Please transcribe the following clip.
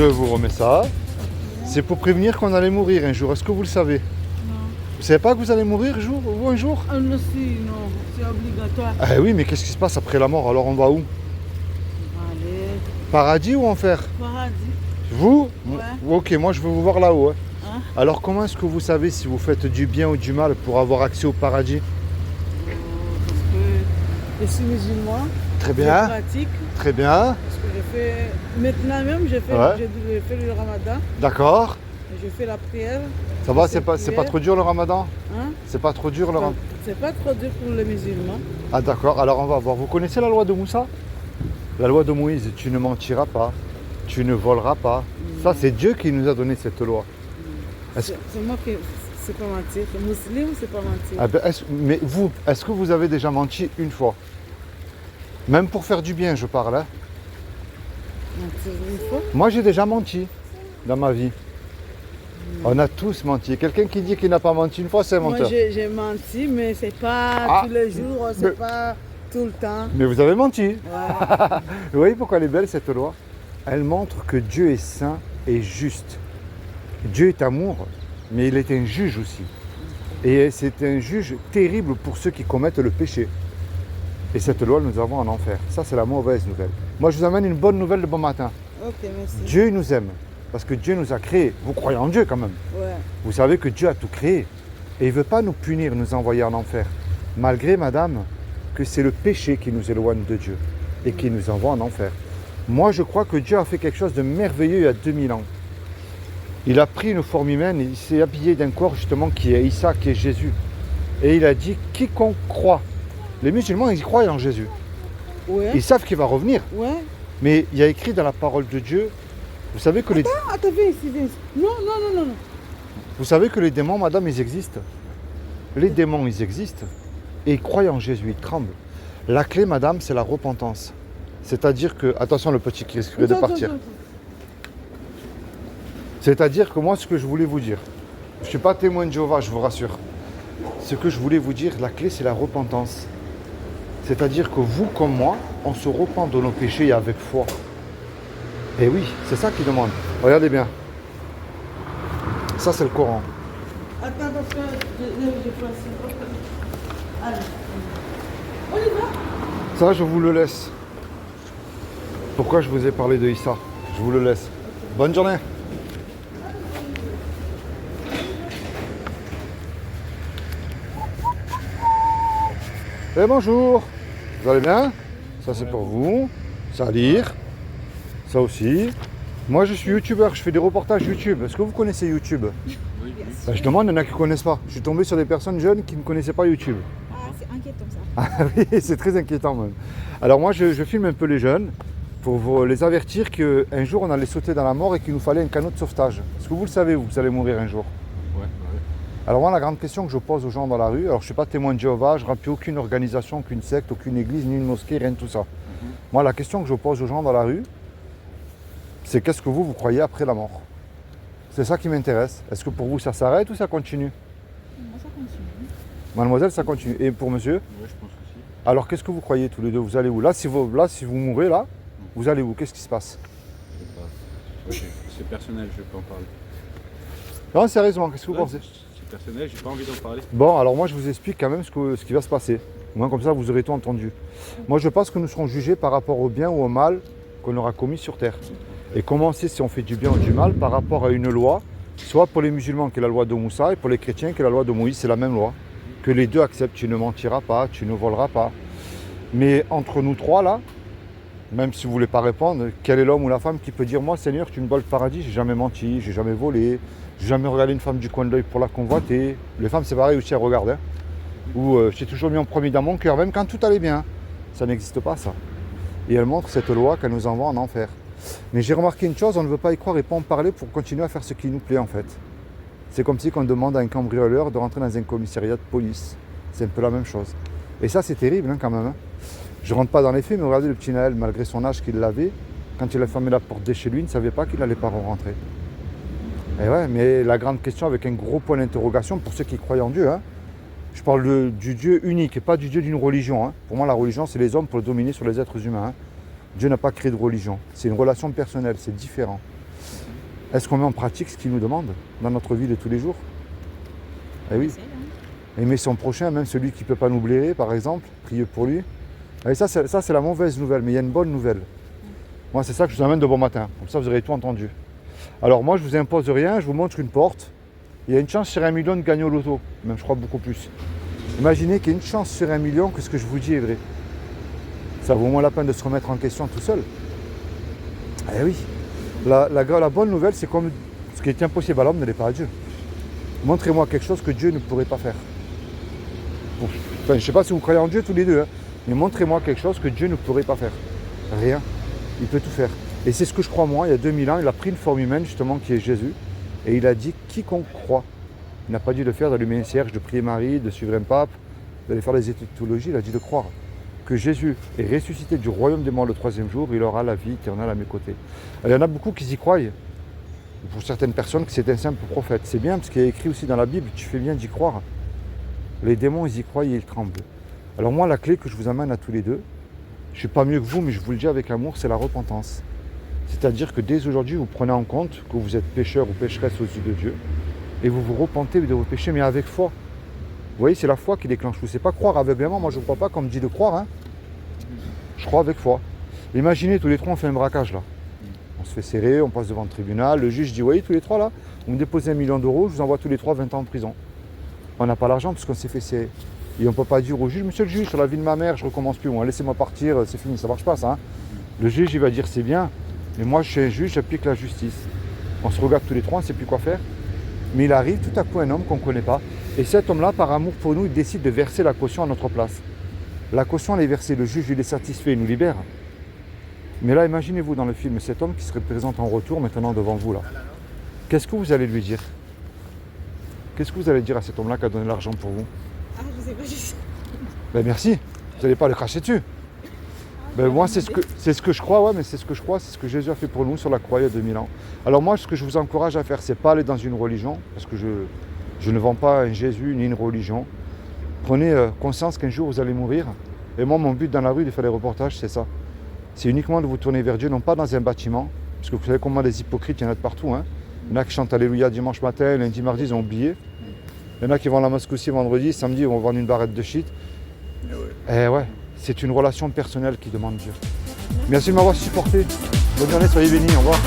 Je vous remets ça. C'est pour prévenir qu'on allait mourir un jour. Est-ce que vous le savez? Non. Vous savez pas que vous allez mourir vous un jour? Ah non, si, non, c'est obligatoire. Ah oui, mais qu'est-ce qui se passe après la mort? Alors on va où? Allez, Paradis ou enfer? paradis. Vous? Ouais. Ok, moi je veux vous voir là-haut. Hein. Hein? Alors comment est-ce que vous savez si vous faites du bien ou du mal pour avoir accès au paradis? Parce que je suis musulman. Très Je bien, pratique. très bien. Parce que je fais. Maintenant même, je fais, Ouais. je fais le ramadan. D'accord. Je fais la prière. Ça va, Je fais c'est pas prière. trop dur le ramadan? Hein? C'est pas trop dur le ramadan? C'est pas trop dur pour les musulmans. Ah d'accord, alors on va voir. Vous connaissez la loi de Moussa? La loi de Moïse, tu ne mentiras pas, tu ne voleras pas. Ça c'est Dieu qui nous a donné cette loi. Est-ce- C'est moi qui. C'est pas mentir. Le musulman, c'est pas mentir. Ah ben, mais vous, est-ce que vous avez déjà menti une fois? Même pour faire du bien, je parle. Hein. Mentir une fois. Moi j'ai déjà menti dans ma vie. On a tous menti. Quelqu'un qui dit qu'il n'a pas menti une fois, c'est un Moi, menteur. j'ai menti, mais c'est pas Ah. tous les jours, c'est Mais- pas tout le temps. Mais vous avez menti. Ouais. Vous voyez pourquoi elle est belle cette loi? Elle montre que Dieu est saint et juste. Dieu est amour, mais il est un juge aussi. Et c'est un juge terrible pour ceux qui commettent le péché. Et cette loi, nous avons en enfer. Ça, c'est la mauvaise nouvelle. Moi, je vous amène une bonne nouvelle de bon matin. Ok, merci. Dieu il nous aime, parce que Dieu nous a créés. Vous croyez en Dieu quand même. Ouais. Vous savez que Dieu a tout créé. Et il ne veut pas nous punir, nous envoyer en enfer. Malgré, madame, que c'est le péché qui nous éloigne de Dieu et qui nous envoie en enfer. Moi, je crois que Dieu a fait quelque chose de merveilleux il y a 2000 ans. Il a pris une forme humaine et il s'est habillé d'un corps justement qui est Issa, qui est Jésus. Et il a dit, quiconque croit. Les musulmans, ils croient en Jésus. Ouais. Ils savent qu'il va revenir. Ouais. Mais il y a écrit dans la parole de Dieu, vous savez que les, Attends, viens ici, viens ici. Non, non, non, non, non. vous savez que les démons, madame, ils existent. Les démons, ils existent. Et ils croient en Jésus, ils tremblent. La clé, madame, c'est la repentance. C'est-à-dire que, attention le petit qui risque de Attends, partir. attends, C'est-à-dire que moi, ce que je voulais vous dire, je ne suis pas témoin de Jéhovah, je vous rassure. Ce que je voulais vous dire, la clé, c'est la repentance. C'est-à-dire que vous, comme moi, on se repent de nos péchés et avec foi. Et oui, c'est ça qu'il demande. Regardez bien. Ça, c'est le Coran. attends, parce que je fais ça. Allez. On y va? Ça, je vous le laisse. Pourquoi je vous ai parlé de Issa? Je vous le laisse. Bonne journée. Et bonjour. Vous allez bien? Ça, c'est pour vous. Ça à lire. Ça aussi. Moi, je suis youtubeur. Je fais des reportages YouTube. Est-ce que vous connaissez YouTube? Oui. Ben, je demande, il y en a qui ne connaissent pas. Je suis tombé sur des personnes jeunes qui ne connaissaient pas YouTube. Ah, c'est inquiétant ça. Ah oui, c'est très inquiétant même. Alors moi, je filme un peu les jeunes pour les avertir qu'un jour, on allait sauter dans la mort et qu'il nous fallait un canot de sauvetage. Est-ce que vous le savez, vous allez mourir un jour? Ouais. Alors moi, la grande question que je pose aux gens dans la rue, alors je ne suis pas témoin de Jéhovah, je ne remplis aucune organisation, aucune secte, aucune église, ni une mosquée, rien de tout ça. Moi, la question que je pose aux gens dans la rue, c'est qu'est-ce que vous croyez après la mort? C'est ça qui m'intéresse. Est-ce que pour vous, ça s'arrête ou ça continue? Moi, ça continue. Mademoiselle, ça continue. Et pour monsieur? Ouais, je pense que si. Alors qu'est-ce que vous croyez tous les deux? Vous allez où? Là, si vous mourrez là, vous allez où? Qu'est-ce qui se passe? Je sais pas. C'est personnel, je vais pas en parler. Non, sérieusement, qu'est-ce que vous Ouais, pensez? C'est personnel, j'ai pas envie d'en parler. Bon, alors moi je vous explique quand même ce qui va se passer. Au moins comme ça vous aurez tout entendu. Moi je pense que nous serons jugés par rapport au bien ou au mal qu'on aura commis sur terre. Et comment on sait si on fait du bien ou du mal par rapport à une loi, soit pour les musulmans qui est la loi de Moussa et pour les chrétiens qui est la loi de Moïse, c'est la même loi. Que les deux acceptent, tu ne mentiras pas, tu ne voleras pas. Mais entre nous trois là, même si vous ne voulez pas répondre, quel est l'homme ou la femme qui peut dire moi Seigneur tu me dois le paradis, j'ai jamais menti, j'ai jamais volé, j'ai jamais regardé une femme du coin de l'œil pour la convoiter. Les femmes c'est pareil aussi, elles regardent. Hein. Ou j'ai toujours mis en premier dans mon cœur, même quand tout allait bien. Ça n'existe pas ça. Et elle montre cette loi qu'elle nous envoie en enfer. Mais j'ai remarqué une chose, on ne veut pas y croire et pas en parler pour continuer à faire ce qui nous plaît en fait. C'est comme si on demande à un cambrioleur de rentrer dans un commissariat de police. C'est un peu la même chose. Et ça c'est terrible hein, quand même. Hein. Je ne rentre pas dans les faits, mais regardez le petit Naël, malgré son âge qu'il avait, quand il a fermé la porte de chez lui, il ne savait pas qu'il n'allait pas rentrer. Et ouais, mais la grande question avec un gros point d'interrogation pour ceux qui croient en Dieu, hein, je parle du Dieu unique et pas du Dieu d'une religion. Hein. Pour moi, la religion, c'est les hommes pour dominer sur les êtres humains. Hein. Dieu n'a pas créé de religion. C'est une relation personnelle, c'est différent. Est-ce qu'on met en pratique ce qu'il nous demande dans notre vie de tous les jours? Eh oui. C'est, hein. Aimer son prochain, même celui qui ne peut pas nous blairer, par exemple, prier pour lui. Et ça, c'est la mauvaise nouvelle, mais il y a une bonne nouvelle. Moi, c'est ça que je vous amène de bon matin. Comme ça, vous aurez tout entendu. Alors moi, je ne vous impose rien, je vous montre une porte. Il y a une chance sur 1 million de gagner au loto, même je crois beaucoup plus. Imaginez qu'il y a une chance sur 1 million que ce que je vous dis est vrai. Ça vaut au moins la peine de se remettre en question tout seul. Eh oui, la bonne nouvelle, c'est comme ce qui est impossible à l'homme ne l'est pas à Dieu. Montrez-moi quelque chose que Dieu ne pourrait pas faire. Enfin, je ne sais pas si vous croyez en Dieu tous les deux, hein, mais montrez-moi quelque chose que Dieu ne pourrait pas faire. Rien. Il peut tout faire. Et c'est ce que je crois moi, il y a 2000 ans, il a pris une forme humaine justement qui est Jésus, et il a dit quiconque croit. Il n'a pas dit de faire d'allumer un cierge, de prier Marie, de suivre un pape, d'aller faire des études de théologie, il a dit de croire que Jésus est ressuscité du royaume des morts le 3e jour, il aura la vie éternelle à mes côtés. Alors, il y en a beaucoup qui y croient. Pour certaines personnes, c'est un simple prophète. C'est bien parce qu'il y a écrit aussi dans la Bible, tu fais bien d'y croire. Les démons, ils y croient et ils tremblent. Alors moi, la clé que je vous amène à tous les deux, je ne suis pas mieux que vous, mais je vous le dis avec amour, c'est la repentance. C'est-à-dire que dès aujourd'hui, vous prenez en compte que vous êtes pécheur ou pécheresse aux yeux de Dieu, et vous vous repentez de vos péchés, mais avec foi. Vous voyez, c'est la foi qui déclenche tout. C'est pas croire aveuglément, moi je ne crois pas comme dit de croire. Hein. Je crois avec foi. Imaginez, tous les trois, on fait un braquage là. On se fait serrer, on passe devant le tribunal, le juge dit, oui, tous les trois là, vous me déposez 1 million d'euros, je vous envoie tous les trois 20 ans en prison. On n'a pas l'argent parce qu'on s'est fait serrer. Et on ne peut pas dire au juge, monsieur le juge, sur la vie de ma mère, je recommence plus, moi, laissez-moi partir, c'est fini, ça marche pas ça. Hein. Le juge, il va dire, c'est bien, mais moi je suis un juge, j'applique la justice. On se regarde tous les trois, on ne sait plus quoi faire. Mais il arrive tout à coup un homme qu'on ne connaît pas. Et cet homme-là, par amour pour nous, il décide de verser la caution à notre place. La caution, elle est versée, le juge, il est satisfait, il nous libère. Mais là, imaginez-vous dans le film, cet homme qui se représente en retour maintenant devant vous là. Qu'est-ce que vous allez lui dire? Qu'est-ce que vous allez dire à cet homme-là qui a donné l'argent pour vous? Ah, je sais pas, je sais. Ben merci, vous n'allez pas le cracher dessus. Ben moi, c'est ce que je crois, ouais, mais c'est ce que je crois, c'est ce que Jésus a fait pour nous sur la croix il y a 2000 ans. Alors moi, ce que je vous encourage à faire, c'est pas aller dans une religion, parce que je ne vends pas un Jésus ni une religion. Prenez conscience qu'un jour vous allez mourir. Et moi, mon but dans la rue de faire des reportages, c'est ça. C'est uniquement de vous tourner vers Dieu, non pas dans un bâtiment, parce que vous savez comment des hypocrites, il y en a de partout. Hein. Il y en a qui chantent Alléluia dimanche matin, lundi, mardi, ils ont oublié. Il y en a qui vont à la mosquée aussi vendredi, samedi, ils vont vendre une barrette de shit. Eh ouais, c'est une relation personnelle qui demande Dieu. Merci de m'avoir supporté. Bonne journée, soyez bénis, au revoir.